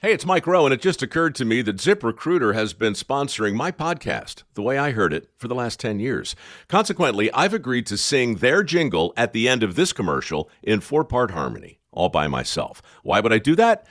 Hey, it's Mike Rowe, and it just occurred to me that ZipRecruiter has been sponsoring my podcast, The Way I Heard It, for the last 10 years. Consequently, I've agreed to sing their jingle at the end of this commercial in 4-part harmony, all by myself. Why would I do that?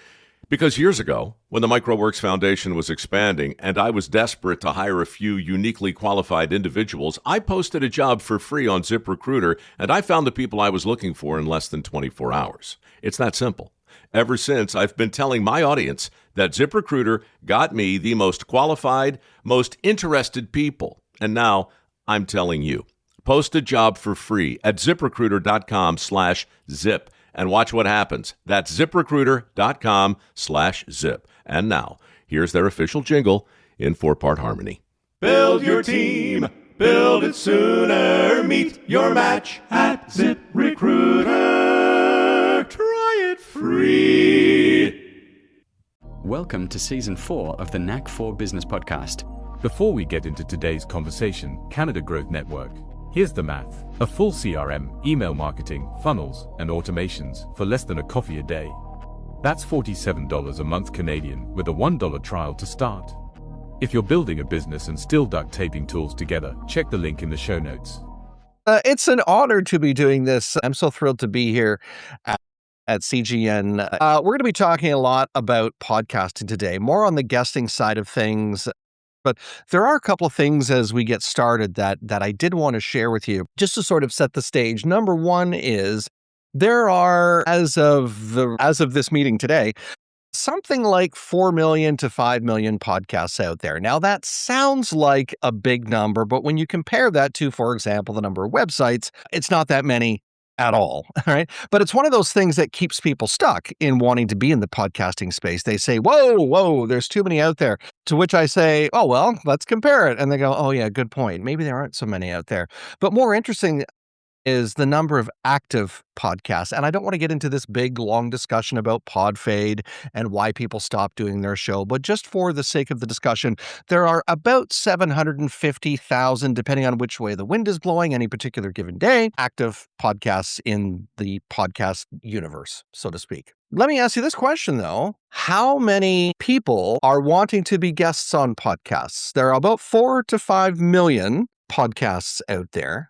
Because years ago, when the MicroWorks Foundation was expanding and I was desperate to hire a few uniquely qualified individuals, I posted a job for free on ZipRecruiter, and I found the people I was looking for in less than 24 hours. It's that simple. Ever since, I've been telling my audience that ZipRecruiter got me the most qualified, most interested people. And now I'm telling you. Post a job for free at ZipRecruiter.com/zip and watch what happens. That's ZipRecruiter.com/zip. And now, here's their official jingle in 4-part harmony. Build your team, build it sooner, meet your match at ZipRecruiter. Try it free. Welcome to Season 4 of the Knack 4 Business Podcast. Before we get into today's conversation, Canada Growth Network. Here's the math. A full CRM, email marketing, funnels, and automations for less than a coffee a day. That's $47 a month Canadian with a $1 trial to start. If you're building a business and still duct taping tools together, check the link in the show notes. It's an honor to be doing this. I'm so thrilled to be here at CGN. We're going to be talking a lot about podcasting today, more on the guesting side of things. But there are a couple of things as we get started that I did want to share with you, just to sort of set the stage. Number one is there are, as of this meeting today, something like 4 million to 5 million podcasts out there. Now, that sounds like a big number, but when you compare that to, for example, the number of websites, it's not that many at all, right? But it's one of those things that keeps people stuck in wanting to be in the podcasting space. They say, whoa, there's too many out there. To which I say, oh, well, let's compare it. And they go, oh, yeah, good point. Maybe there aren't so many out there. But more interesting is the number of active podcasts. And I don't want to get into this big, long discussion about pod fade and why people stop doing their show. But just for the sake of the discussion, there are about 750,000, depending on which way the wind is blowing any particular given day, active podcasts in the podcast universe, so to speak. Let me ask you this question, though. How many people are wanting to be guests on podcasts? There are about 4 to 5 million podcasts out there.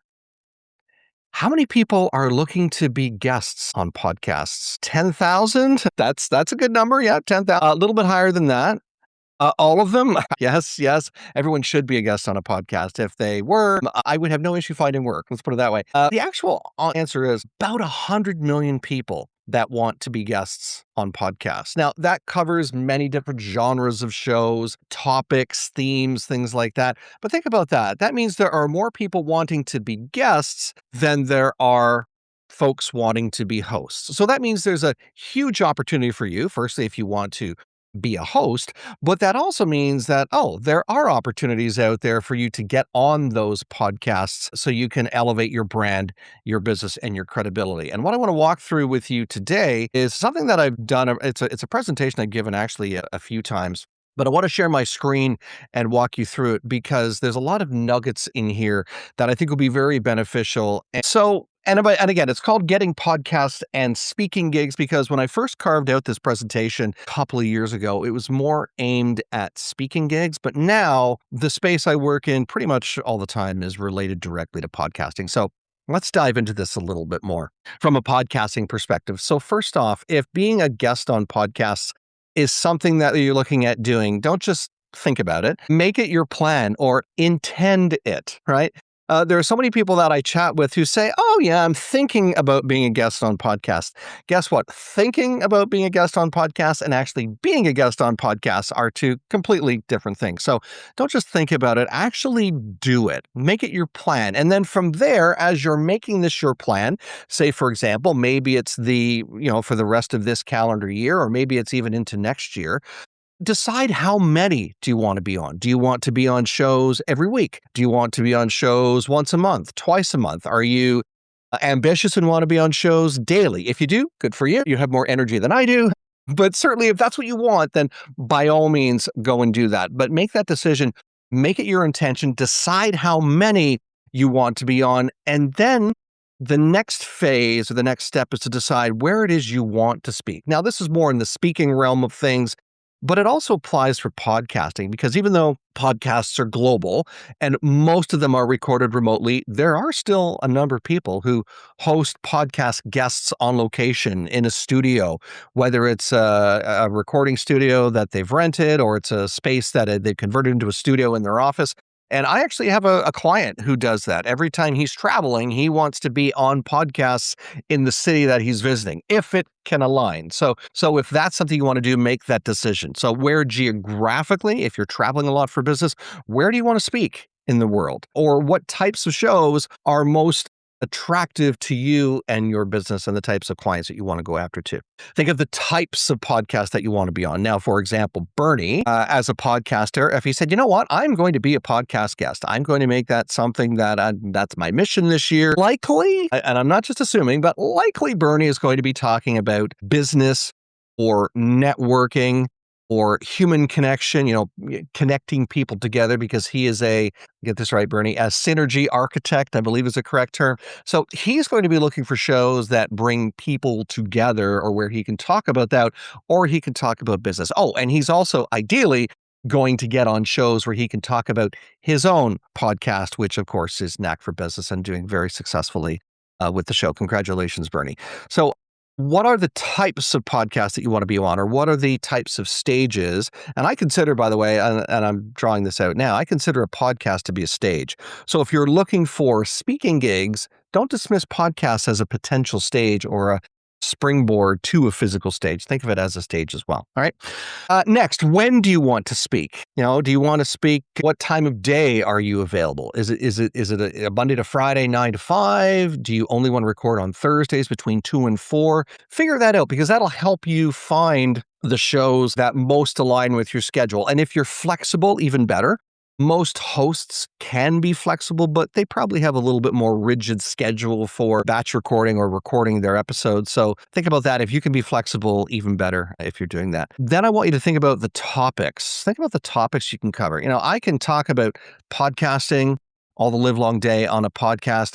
How many people are looking to be guests on podcasts? 10,000? That's a good number. Yeah, 10,000. A little bit higher than that. All of them? Yes. Everyone should be a guest on a podcast. If they were, I would have no issue finding work. Let's put it that way. The actual answer is about 100 million people that want to be guests on podcasts. Now, that covers many different genres of shows, topics, themes, things like that. But think about that. That means there are more people wanting to be guests than there are folks wanting to be hosts. So that means there's a huge opportunity for you, firstly, if you want to be a host, but that also means that, there are opportunities out there for you to get on those podcasts so you can elevate your brand, your business, and your credibility. And what I want to walk through with you today is something that I've done. It's a presentation I've given actually a few times, but I want to share my screen and walk you through it because there's a lot of nuggets in here that I think will be very beneficial. And again, it's called Getting Podcasts and Speaking Gigs because when I first carved out this presentation a couple of years ago, it was more aimed at speaking gigs. But now the space I work in pretty much all the time is related directly to podcasting. So let's dive into this a little bit more from a podcasting perspective. So first off, if being a guest on podcasts is something that you're looking at doing, don't just think about it. Make it your plan or intend it, right? There are so many people that I chat with who say, oh yeah, I'm thinking about being a guest on podcasts. Guess what? Thinking about being a guest on podcasts and actually being a guest on podcasts are two completely different things. So don't just think about it, actually do it. Make it your plan. And then from there, as you're making this your plan, say, for example, maybe it's for the rest of this calendar year, or maybe it's even into next year. Decide how many do you want to be on? Do you want to be on shows every week? Do you want to be on shows once a month, twice a month? Are you ambitious and want to be on shows daily? If you do, good for you. You have more energy than I do. But certainly if that's what you want, then by all means, go and do that. But make that decision, make it your intention, decide how many you want to be on, and then the next phase or the next step is to decide where it is you want to speak. Now, this is more in the speaking realm of things. But it also applies for podcasting, because even though podcasts are global and most of them are recorded remotely, there are still a number of people who host podcast guests on location in a studio, whether it's a recording studio that they've rented or it's a space that they've converted into a studio in their office. And I actually have a client who does that. Every time he's traveling, he wants to be on podcasts in the city that he's visiting, if it can align. So if that's something you want to do, make that decision. So where geographically, if you're traveling a lot for business, where do you want to speak in the world? Or what types of shows are most attractive to you and your business and the types of clients that you want to go after too? Think of the types of podcasts that you want to be on. Now, for example, Bernie, as a podcaster, if he said, you know what, I'm going to be a podcast guest, I'm going to make that something that's my mission this year, likely, and I'm not just assuming, but likely Bernie is going to be talking about business or networking or human connection, connecting people together, because he is get this right, Bernie, a synergy architect, I believe is the correct term. So he's going to be looking for shows that bring people together, or where he can talk about that, or he can talk about business. Oh, and he's also ideally going to get on shows where he can talk about his own podcast, which of course is Knack for Business and doing very successfully with the show. Congratulations, Bernie. So what are the types of podcasts that you want to be on, or what are the types of stages? And I consider, by the way, and I'm drawing this out now, I consider a podcast to be a stage. So if you're looking for speaking gigs, don't dismiss podcasts as a potential stage or a springboard to a physical stage. Think of it as a stage as well. All right. Next, when do you want to speak? Do you want to speak? What time of day are you available? Is it a Monday to Friday, 9 to 5? Do you only want to record on Thursdays between 2 and 4? Figure that out, because that'll help you find the shows that most align with your schedule. And if you're flexible, even better. Most hosts can be flexible, but they probably have a little bit more rigid schedule for batch recording or recording their episodes. So think about that. If you can be flexible, even better if you're doing that. Then I want you to think about the topics. Think about the topics you can cover. I can talk about podcasting all the live long day on a podcast.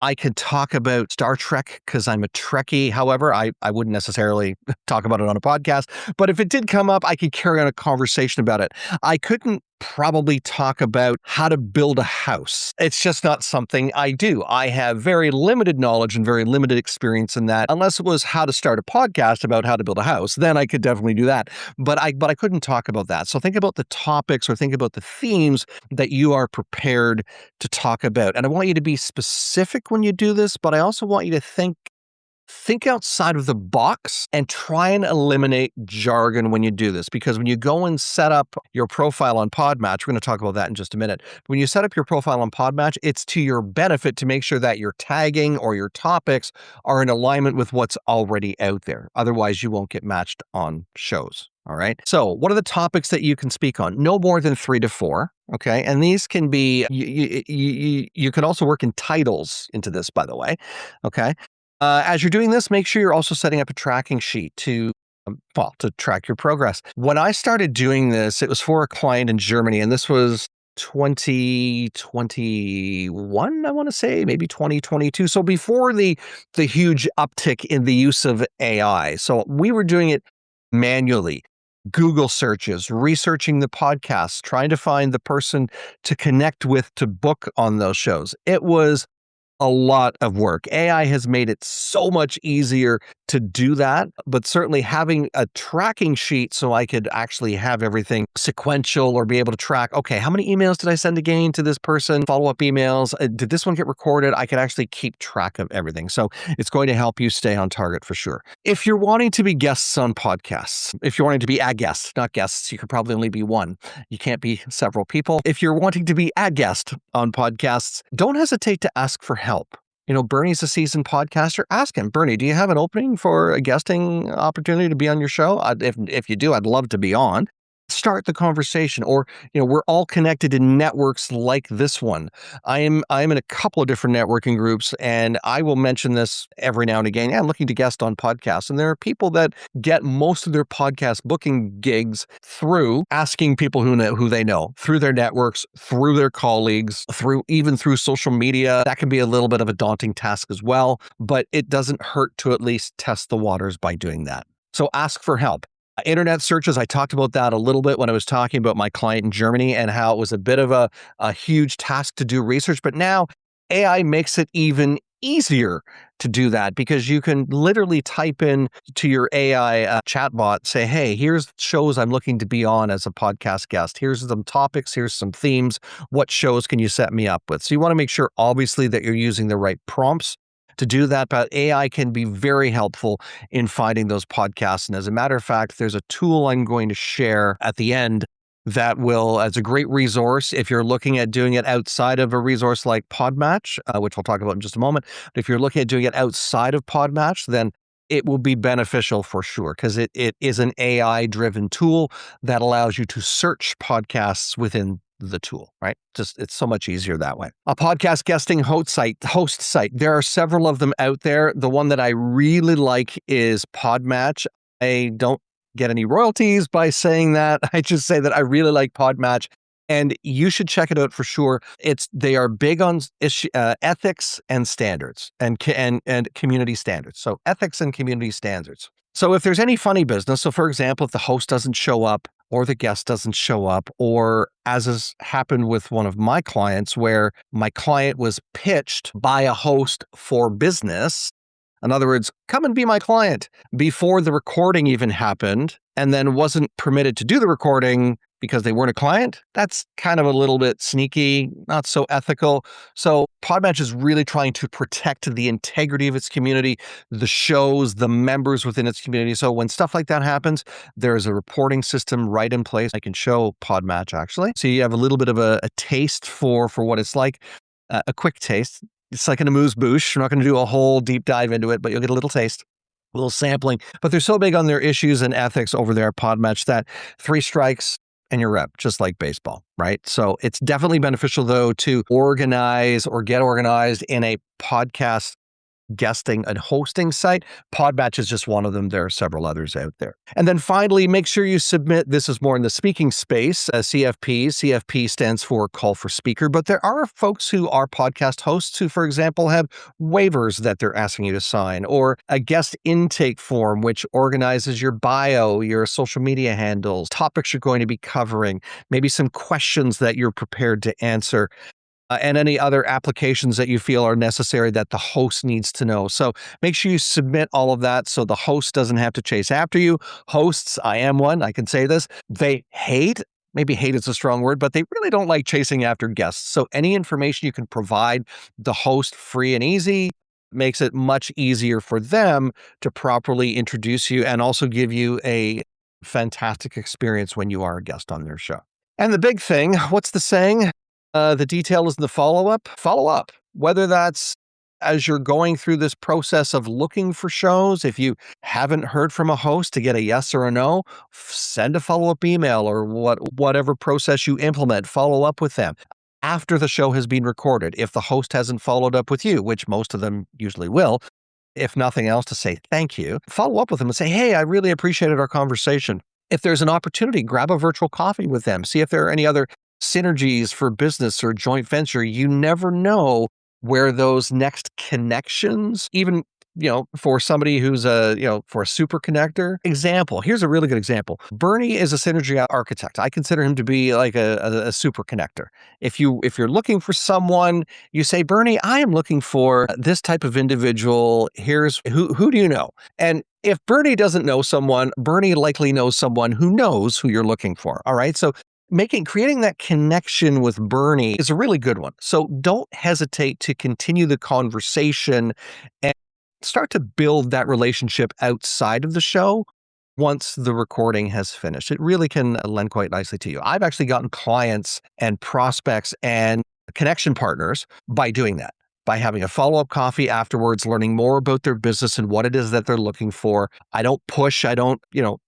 I could talk about Star Trek because I'm a Trekkie. However, I wouldn't necessarily talk about it on a podcast. But if it did come up, I could carry on a conversation about it. I couldn't probably talk about how to build a house. It's just not something I do. I have very limited knowledge and very limited experience in that. Unless it was how to start a podcast about how to build a house, then I could definitely do that. But I couldn't talk about that. So think about the topics, or think about the themes that you are prepared to talk about. And I want you to be specific when you do this, but I also want you to think outside of the box and try and eliminate jargon when you do this. Because when you go and set up your profile on PodMatch, we're going to talk about that in just a minute. When you set up your profile on PodMatch, it's to your benefit to make sure that your tagging or your topics are in alignment with what's already out there. Otherwise, you won't get matched on shows. All right. So what are the topics that you can speak on? No more than 3 to 4. Okay. And these can be, you can also work in titles into this, by the way. Okay. As you're doing this, make sure you're also setting up a tracking sheet to track your progress. When I started doing this, it was for a client in Germany, and this was 2021, I want to say, maybe 2022. So before the huge uptick in the use of AI. So we were doing it manually. Google searches, researching the podcasts, trying to find the person to connect with to book on those shows. It was a lot of work. AI has made it so much easier to do that, but certainly having a tracking sheet so I could actually have everything sequential, or be able to track, okay, how many emails did I send again to this person? Follow-up emails. Did this one get recorded? I could actually keep track of everything. So it's going to help you stay on target for sure. If you're wanting to be guests on podcasts, if you're wanting to be a guest, not guests, you could probably only be one. You can't be several people. If you're wanting to be a guest on podcasts, don't hesitate to ask for help. Bernie's a seasoned podcaster. Ask him, Bernie, do you have an opening for a guesting opportunity to be on your show? If you do, I'd love to be on. Start the conversation. Or, we're all connected in networks like this one. I'm in a couple of different networking groups, and I will mention this every now and again. Yeah, I'm looking to guest on podcasts. And there are people that get most of their podcast booking gigs through asking people who they know, through their networks, through their colleagues, even through social media. That can be a little bit of a daunting task as well, but it doesn't hurt to at least test the waters by doing that. So ask for help. Internet searches, I talked about that a little bit when I was talking about my client in Germany and how it was a bit of a huge task to do research. But now AI makes it even easier to do that because you can literally type in to your AI chatbot, say, hey, here's shows I'm looking to be on as a podcast guest. Here's some topics. Here's some themes. What shows can you set me up with? So you want to make sure, obviously, that you're using the right prompts to do that, but AI can be very helpful in finding those podcasts. And as a matter of fact, there's a tool I'm going to share at the end that will, as a great resource, if you're looking at doing it outside of a resource like PodMatch, which we'll talk about in just a moment. But if you're looking at doing it outside of PodMatch, then it will be beneficial for sure because it is an AI-driven tool that allows you to search podcasts within the tool, right? Just it's so much easier that way. A podcast guesting host site. There are several of them out there. The one that I really like is PodMatch. I don't get any royalties by saying that. I just say that I really like PodMatch, and you should check it out for sure. They are big on ethics and standards and community standards. So ethics and community standards. So if there's any funny business, so for example, if the host doesn't show up or the guest doesn't show up, or as has happened with one of my clients where my client was pitched by a host for business. In other words, come and be my client before the recording even happened and then wasn't permitted to do the recording because they weren't a client. That's kind of a little bit sneaky, not so ethical. So PodMatch is really trying to protect the integrity of its community, the shows, the members within its community. So when stuff like that happens, there's a reporting system right in place. I can show PodMatch actually. So you have a little bit of a taste for what it's like, a quick taste. It's like an amuse-bouche. We're not going to do a whole deep dive into it, but you'll get a little taste, a little sampling. But they're so big on their issues and ethics over there at PodMatch that 3 strikes and you're rep, just like baseball, right? So it's definitely beneficial, though, to organize or get organized in a podcast guesting and hosting site. PodMatch is just one of them. There are several others out there. And then finally, make sure you submit, this is more in the speaking space, CFP. CFP stands for Call for Speaker, but there are folks who are podcast hosts who, for example, have waivers that they're asking you to sign, or a guest intake form, which organizes your bio, your social media handles, topics you're going to be covering, maybe some questions that you're prepared to answer. And any other applications that you feel are necessary that the host needs to know. So make sure you submit all of that so the host doesn't have to chase after you. Hosts, I am one, I can say this, they maybe hate is a strong word, but they really don't like chasing after guests. So any information you can provide the host free and easy makes it much easier for them to properly introduce you and also give you a fantastic experience when you are a guest on their show. And the big thing, what's the saying? The detail is the follow-up. Follow up, whether that's as you're going through this process of looking for shows. If you haven't heard from a host to get a yes or a no, send a follow-up email or whatever process you implement, follow up with them. After the show has been recorded, if the host hasn't followed up with you, which most of them usually will, if nothing else, to say thank you, follow up with them and say, hey, I really appreciated our conversation. If there's an opportunity, grab a virtual coffee with them. See if there are any other synergies for business or joint venture. You never know where those next connections, even, for somebody who's for a super connector. Example, here's a really good example. Bernie is a synergy architect. I consider him to be like a super connector. If you're looking for someone, you say, Bernie, I am looking for this type of individual. Here's who do you know? And if Bernie doesn't know someone, Bernie likely knows someone who knows who you're looking for. All right. So creating that connection with Bernie is a really good one. So don't hesitate to continue the conversation and start to build that relationship outside of the show once the recording has finished. It really can lend quite nicely to you. I've actually gotten clients and prospects and connection partners by doing that, by having a follow-up coffee afterwards, learning more about their business and what it is that they're looking for. I don't push, I don't,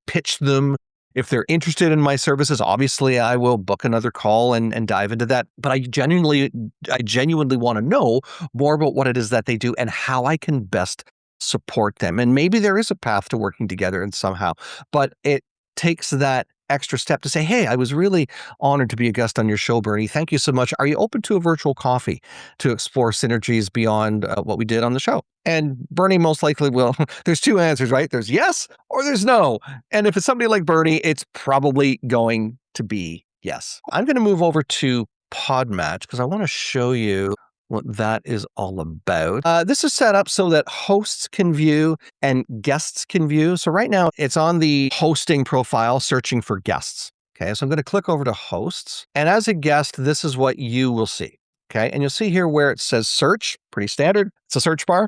pitch them. If they're interested in my services, obviously I will book another call and dive into that. But I genuinely want to know more about what it is that they do and how I can best support them. And maybe there is a path to working together and somehow, but it takes that extra step to say, hey, I was really honored to be a guest on your show, Bernie. Thank you so much. Are you open to a virtual coffee to explore synergies beyond what we did on the show? And Bernie most likely will. There's two answers, right? There's yes or there's no. And if it's somebody like Bernie, it's probably going to be yes. I'm going to move over to PodMatch because I want to show you what that is all about. This is set up so that hosts can view and guests can view. So right now it's on the hosting profile searching for guests. Okay, so I'm going to click over to hosts. And as a guest, this is what you will see. Okay, and you'll see here where it says search, pretty standard. It's a search bar.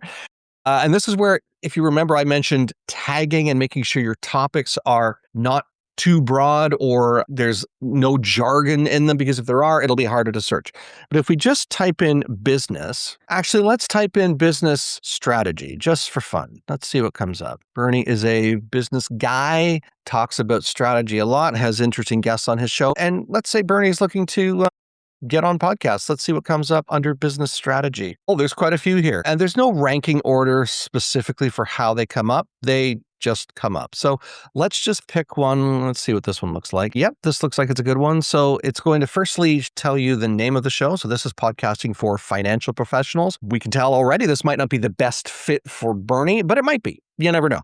And this is where, if you remember, I mentioned tagging and making sure your topics are not too broad or there's no jargon in them, because if there are, it'll be harder to search. But if we just type in business, actually, let's type in business strategy just for fun. Let's see what comes up. Bernie is a business guy, talks about strategy a lot, has interesting guests on his show. And let's say Bernie's looking to get on podcasts. Let's see what comes up under business strategy. Oh, there's quite a few here. And there's no ranking order specifically for how they come up. They just come up. So let's just pick one. Let's see what this one looks like. Yep, this looks like it's a good one. So it's going to firstly tell you the name of the show. So this is Podcasting for Financial Professionals. We can tell already this might not be the best fit for Bernie, but it might be. You never know.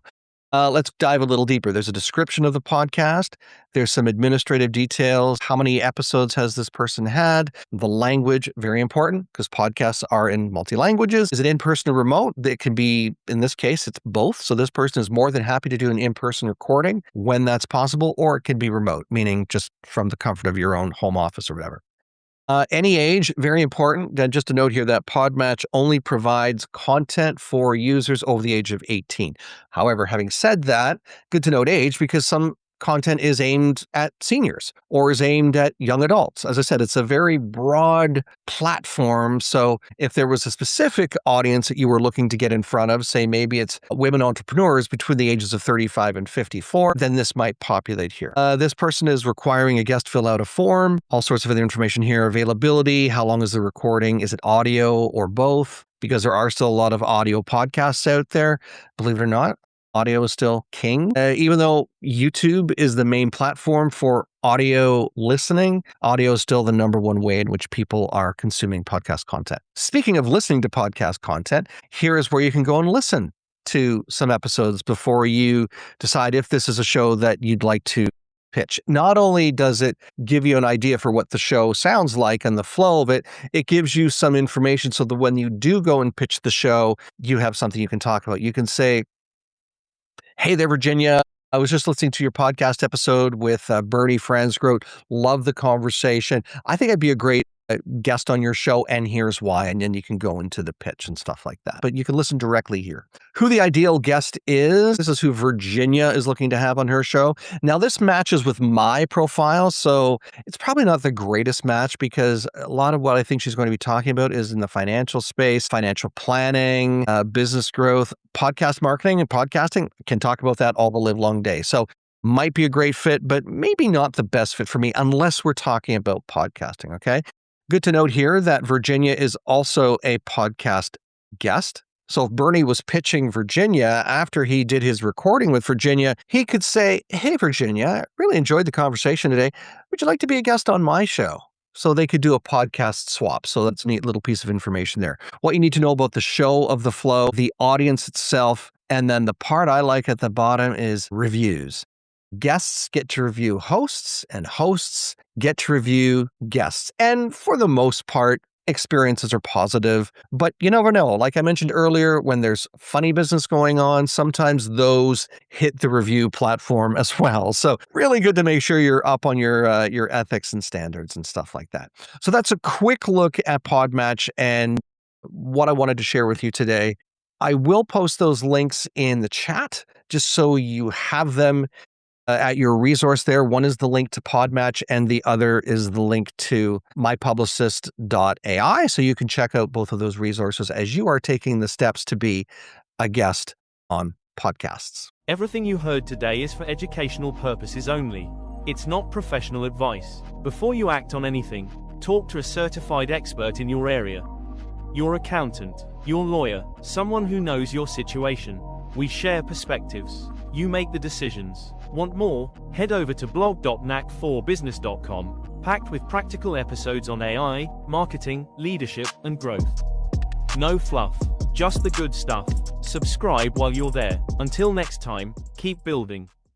Let's dive a little deeper. There's a description of the podcast. There's some administrative details. How many episodes has this person had? The language, very important because podcasts are in multi-languages. Is it in-person or remote? It can be, in this case, it's both. So this person is more than happy to do an in-person recording when that's possible, or it can be remote, meaning just from the comfort of your own home office or whatever. Any age, very important. Just a note here that PodMatch only provides content for users over the age of 18. However, having said that, good to note age because some content is aimed at seniors or is aimed at young adults. As I said, it's a very broad platform. So if there was a specific audience that you were looking to get in front of, say maybe it's women entrepreneurs between the ages of 35 and 54, then this might populate here. This person is requiring a guest fill out a form, all sorts of other information here, availability, how long is the recording, is it audio or both? Because there are still a lot of audio podcasts out there, believe it or not. Audio is still king. Even though YouTube is the main platform for audio listening, audio is still the number one way in which people are consuming podcast content. Speaking of listening to podcast content, here is where you can go and listen to some episodes before you decide if this is a show that you'd like to pitch. Not only does it give you an idea for what the show sounds like and the flow of it, it gives you some information so that when you do go and pitch the show, you have something you can talk about. You can say, hey there, Virginia. I was just listening to your podcast episode with Bernie Fransgrote. Love the conversation. I think I'd be a great guest on your show, and here's why. And then you can go into the pitch and stuff like that. But you can listen directly here. Who the ideal guest is. This is who Virginia is looking to have on her show. Now, this matches with my profile, so it's probably not the greatest match because a lot of what I think she's going to be talking about is in the financial space, financial planning, business growth, podcast marketing, and podcasting. Can talk about that all the live long day. So might be a great fit, but maybe not the best fit for me unless we're talking about podcasting, okay? Good to note here that Virginia is also a podcast guest. So if Bernie was pitching Virginia after he did his recording with Virginia, he could say, hey, Virginia, I really enjoyed the conversation today. Would you like to be a guest on my show? So they could do a podcast swap. So that's a neat little piece of information there. What you need to know about the show of the flow, the audience itself, and then the part I like at the bottom is reviews. Guests get to review hosts and hosts get to review guests. And for the most part, experiences are positive, but you never know. Like I mentioned earlier, when there's funny business going on, sometimes those hit the review platform as well. So really good to make sure you're up on your ethics and standards and stuff like that. So that's a quick look at PodMatch and what I wanted to share with you today. I will post those links in the chat just so you have them at your resource there. One is the link to PodMatch and the other is the link to mypublicist.ai. So you can check out both of those resources as you are taking the steps to be a guest on podcasts. Everything you heard today is for educational purposes only. It's not professional advice. Before you act on anything, talk to a certified expert in your area. Your accountant, your lawyer, someone who knows your situation. We share perspectives. You make the decisions. Want more? Head over to blog.knack4business.com, packed with practical episodes on AI, marketing, leadership, and growth. No fluff, just the good stuff. Subscribe while you're there. Until next time, keep building.